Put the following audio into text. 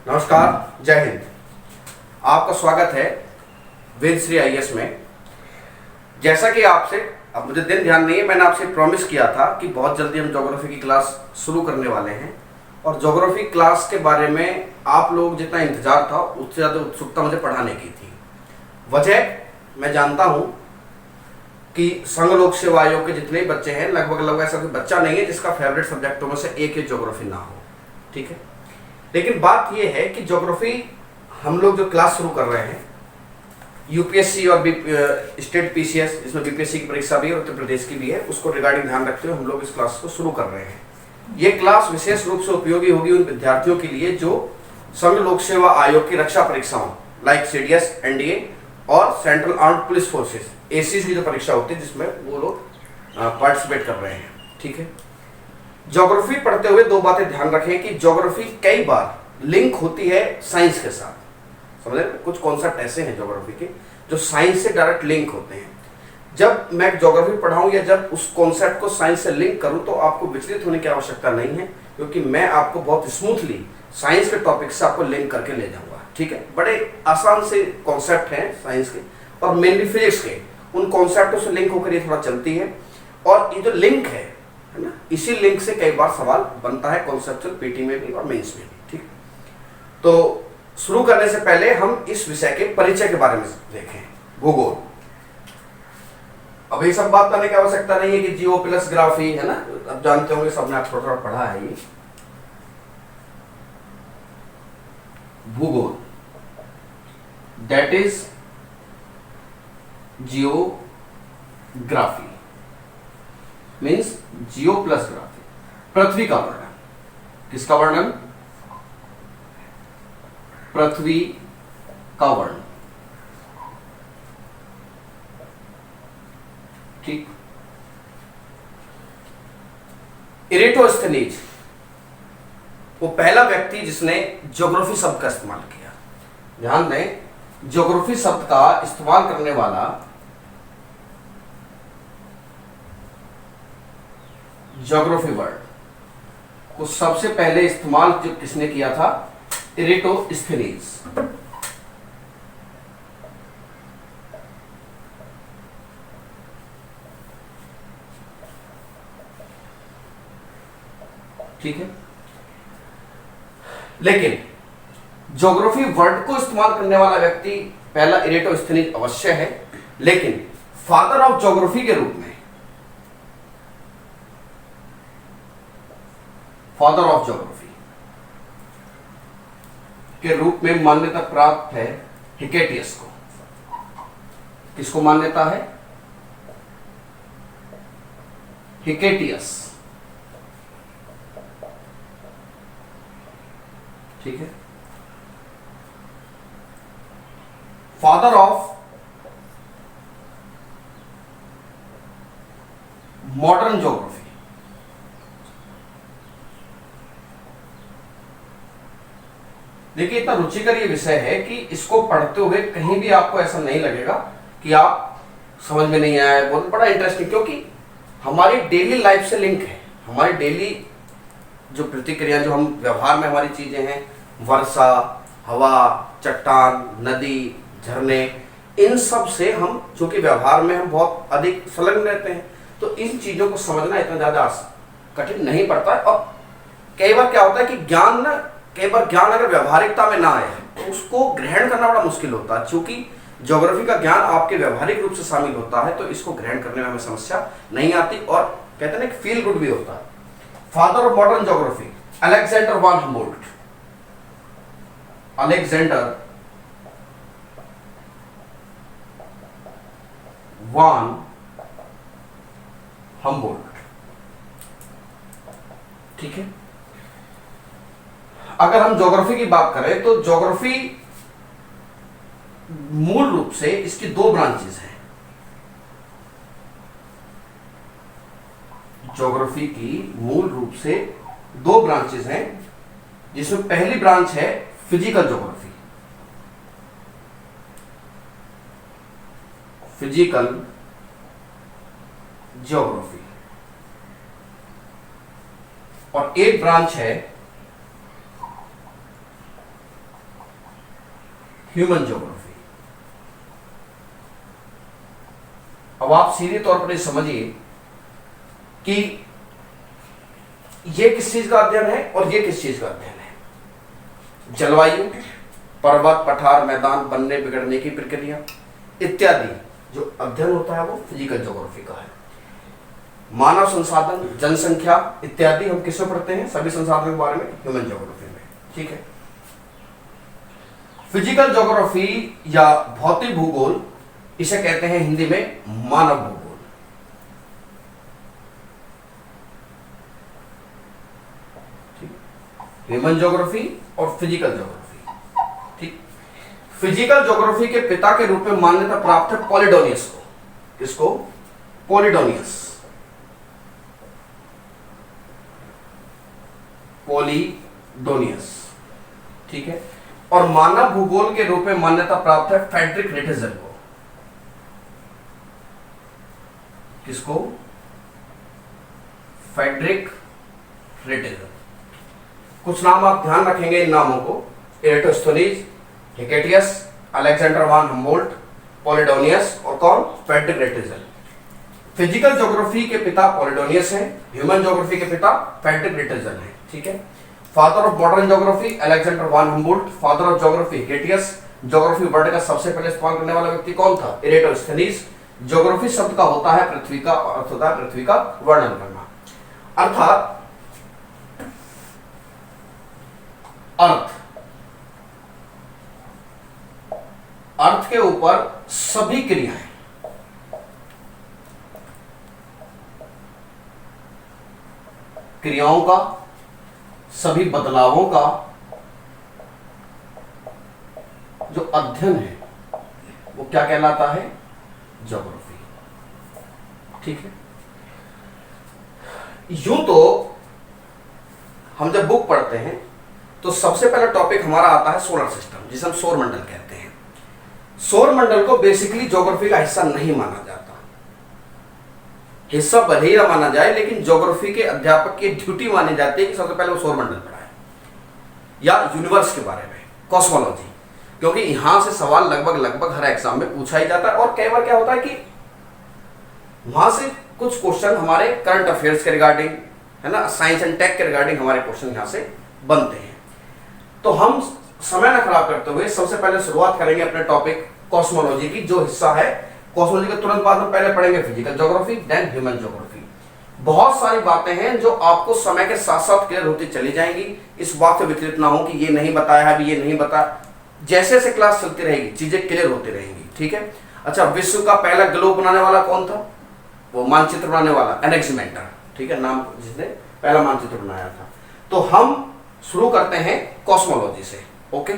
नमस्कार, जय हिंद। आपका स्वागत है वेद श्री आईएएस में। जैसा कि आपसे, अब मुझे दिन ध्यान नहीं है, मैंने आपसे प्रॉमिस किया था कि बहुत जल्दी हम ज्योग्राफी की क्लास शुरू करने वाले हैं और ज्योग्राफी क्लास के बारे में आप लोग जितना इंतजार था उससे ज़्यादा उत्सुकता मुझे पढ़ाने की थी। वजह मैं जानता हूँ कि संघ लोक सेवा आयोग के जितने भी बच्चे हैं, लगभग ऐसा कोई बच्चा नहीं है जिसका फेवरेट सब्जेक्टों में से एक ही ज्योग्राफी ना हो, ठीक है। लेकिन बात यह है कि ज्योग्राफी हम लोग जो क्लास शुरू कर रहे हैं, यूपीएससी और स्टेट पीसीएस, जिसमें बीपीएससी की परीक्षा भी है, उत्तर प्रदेश की भी है, उसको रिगार्डिंग ध्यान रखते हुए हम लोग इस क्लास को शुरू कर रहे हैं। ये क्लास विशेष रूप से उपयोगी होगी उन विद्यार्थियों के लिए जो संघ लोक सेवा आयोग की रक्षा परीक्षाओं लाइक सीडीएस, एनडीए और central armed police forces, ACs की जो परीक्षा होती है जिसमें वो लोग पार्टिसिपेट कर रहे हैं, ठीक है। ज्योग्राफी पढ़ते हुए दो बातें ध्यान रखें कि ज्योग्राफी कई बार लिंक होती है साइंस के साथ। समझ रहे हैं, कुछ कॉन्सेप्ट ऐसे हैं ज्योग्राफी के जो साइंस से डायरेक्ट लिंक होते हैं। जब मैं ज्योग्राफी पढ़ाऊं या जब उस कॉन्सेप्ट को साइंस से लिंक करूं तो आपको विचलित होने की आवश्यकता नहीं है, क्योंकि मैं आपको बहुत स्मूथली साइंस के टॉपिक से आपको लिंक करके ले जाऊंगा, ठीक है। बड़े आसान से कॉन्सेप्ट हैं साइंस के और मेनली फिजिक्स के, उन कॉन्सेप्टों से लिंक होकर ये थोड़ा चलती है। और ये जो लिंक है ना, इसी लिंक से कई बार सवाल बनता है कॉन्सेप्चुअल पीटी में भी और मेंस में भी, ठीक। तो शुरू करने से पहले हम इस विषय के परिचय के बारे में देखें, भूगोल। अब ये सब बात करने की आवश्यकता नहीं है कि जियो प्लस ग्राफी है ना, अब जानते होंगे, सबने आप थोड़ा पढ़ा है ये भूगोल, that is geography means geo plus graphy, पृथ्वी का वर्णन। किसका वर्णन? पृथ्वी का वर्णन, ठीक। इरेटोस्थनीज वो पहला व्यक्ति जिसने ज्योग्राफी शब्द का इस्तेमाल किया। ध्यान दें, ज्योग्राफी शब्द का इस्तेमाल करने वाला ज्योग्राफी वर्ड को सबसे पहले इस्तेमाल जो किसने किया था? इरेटोस्थनीज। ठीक है। लेकिन ज्योग्राफी वर्ड को इस्तेमाल करने वाला व्यक्ति पहला इरेटोस्थनीज अवश्य है, लेकिन फादर ऑफ ज्योग्राफी के रूप में, फादर ऑफ ज्योग्राफी के रूप में मान्यता प्राप्त है हिकेटियस को। किसको मान्यता है? हिकेटियस, ठीक है। Father of modern geography. देखिए, इतना रुचिकर ये विषय है कि इसको पढ़ते हुए कहीं भी आपको ऐसा नहीं लगेगा कि आप समझ में नहीं आया। बहुत बड़ा इंटरेस्टिंग, क्योंकि हमारी डेली लाइफ से लिंक है। हमारी डेली जो प्रतिक्रिया, जो हम व्यवहार में हमारी चीजें हैं, वर्षा, हवा, चट्टान, नदी, झरने, इन सब से हम, जो कि व्यवहार में हम बहुत अधिक संलग्न रहते हैं, तो इन चीजों को समझना इतना ज्यादा कठिन नहीं पड़ता है। और कई बार क्या होता है कि कई बार ज्ञान अगर व्यवहारिकता में ना आए तो उसको ग्रहण करना बड़ा मुश्किल होता है। चूंकि ज्योग्राफी का ज्ञान आपके व्यवहारिक रूप से शामिल होता है तो इसको ग्रहण करने में हमें समस्या नहीं आती और कहते हैं ना कि फील गुड भी होता है। Father of modern geography Alexander one Humboldt. Alexander one Humboldt, ठीक है। अगर हम ज्योग्राफी की बात करें तो ज्योग्राफी मूल रूप से इसकी दो ब्रांचेस हैं। ज्योग्राफी की मूल रूप से दो ब्रांचेस हैं, जिसमें पहली ब्रांच है फिजिकल ज्योग्राफी। फिजिकल ज्योग्राफी और एक ब्रांच है ह्यूमन ज्योग्राफी। अब आप सीधे तौर पर समझिए कि ये किस चीज का अध्ययन है और ये किस चीज का अध्ययन है। जलवायु, पर्वत, पठार, मैदान बनने बिगड़ने की प्रक्रिया इत्यादि जो अध्ययन होता है वो फिजिकल ज्योग्राफी का है। मानव संसाधन, जनसंख्या इत्यादि हम किसमें पढ़ते हैं? सभी संसाधनों के बारे में ह्यूमन ज्योग्राफी में। ठीक है। फिजिकल ज्योग्राफी या भौतिक भूगोल, इसे कहते हैं हिंदी में मानव भूगोल। ह्यूमन ज्योग्राफी और फिजिकल ज्योग्राफी। ठीक। फिजिकल ज्योग्राफी के पिता के रूप में मान्यता प्राप्त है पॉलिडोनियस को। किसको? पॉलिडोनियस। पॉलिडोनियस। ठीक है। और मानव भूगोल के रूप में मान्यता प्राप्त है फ्रेडरिक रेटेजल को। किसको? फ्रेडरिक रेटेजल। कुछ नाम आप ध्यान रखेंगे इन नामों को: एराटोस्थेनीज, हिकेटियस, अलेक्जेंडर वान हम्बोल्ट, पॉलिडोनियस और कौन? फ्रेडरिक रेटेजल। फिजिकल ज्योग्राफी के पिता पॉलिडोनियस हैं, ह्यूमन ज्योग्राफी के पिता फ्रेडरिक रेटेजल हैं। ठीक है। Father of modern geography Alexander one Humboldt, father of geography Hecataeus. Geography word का सबसे पहले इस्तेमाल करने वाला व्यक्ति कौन था? एराटोस्थेनीज। ज्योग्राफी शब्द का होता है पृथ्वी का, अर्थ होता है पृथ्वी का वर्णन करना। अर्थात अर्थ के ऊपर सभी क्रियाएं, क्रियाओं का, सभी बदलावों का जो अध्ययन है वो क्या कहलाता है? ज्योग्राफी। ठीक है। यूं तो हम जब बुक पढ़ते हैं तो सबसे पहला टॉपिक हमारा आता है सोलर सिस्टम, जिसे हम सौर मंडल कहते हैं। सौर मंडल को बेसिकली ज्योग्राफी का हिस्सा नहीं माना जाता। हिस्सा भले ही ना माना जाए, लेकिन ज्योग्राफी के अध्यापक की ड्यूटी मानी जाती है कि सबसे पहले वो सौर मंडल पढ़ाए या यूनिवर्स के बारे में, कॉस्मोलॉजी। क्योंकि यहां से सवाल लगभग हर एग्जाम में पूछा ही जाता है। और कई बार क्या होता है कि वहां से कुछ क्वेश्चन हमारे करंट अफेयर्स के रिगार्डिंग, है ना, साइंस एंड टेक के रिगार्डिंग हमारे क्वेश्चन यहां से बनते हैं। तो हम समय न खराब करते हुए सबसे पहले शुरुआत करेंगे अपने टॉपिक कॉस्मोलॉजी की, जो हिस्सा है कॉस्मोलॉजी के तुरंत बाद में पहले पढ़ेंगे physical geography, then human geography. बहुत सारी बातें हैं जो आपको समय के साथ साथ क्लियर होती चली जाएंगी। इस बात से विचलित ना हो कि ये नहीं बताया है, अभी ये नहीं बताया। जैसे जैसे क्लास चलती रहेगी चीजें क्लियर होती रहेंगी। ठीक है। अच्छा, विश्व का पहला ग्लोब बनाने वाला कौन था? वो मानचित्र बनाने वाला एनेक्सिमेंडर। ठीक है, नाम जिसने पहला मानचित्र बनाया था। तो हम शुरू करते हैं कॉस्मोलॉजी से। ओके।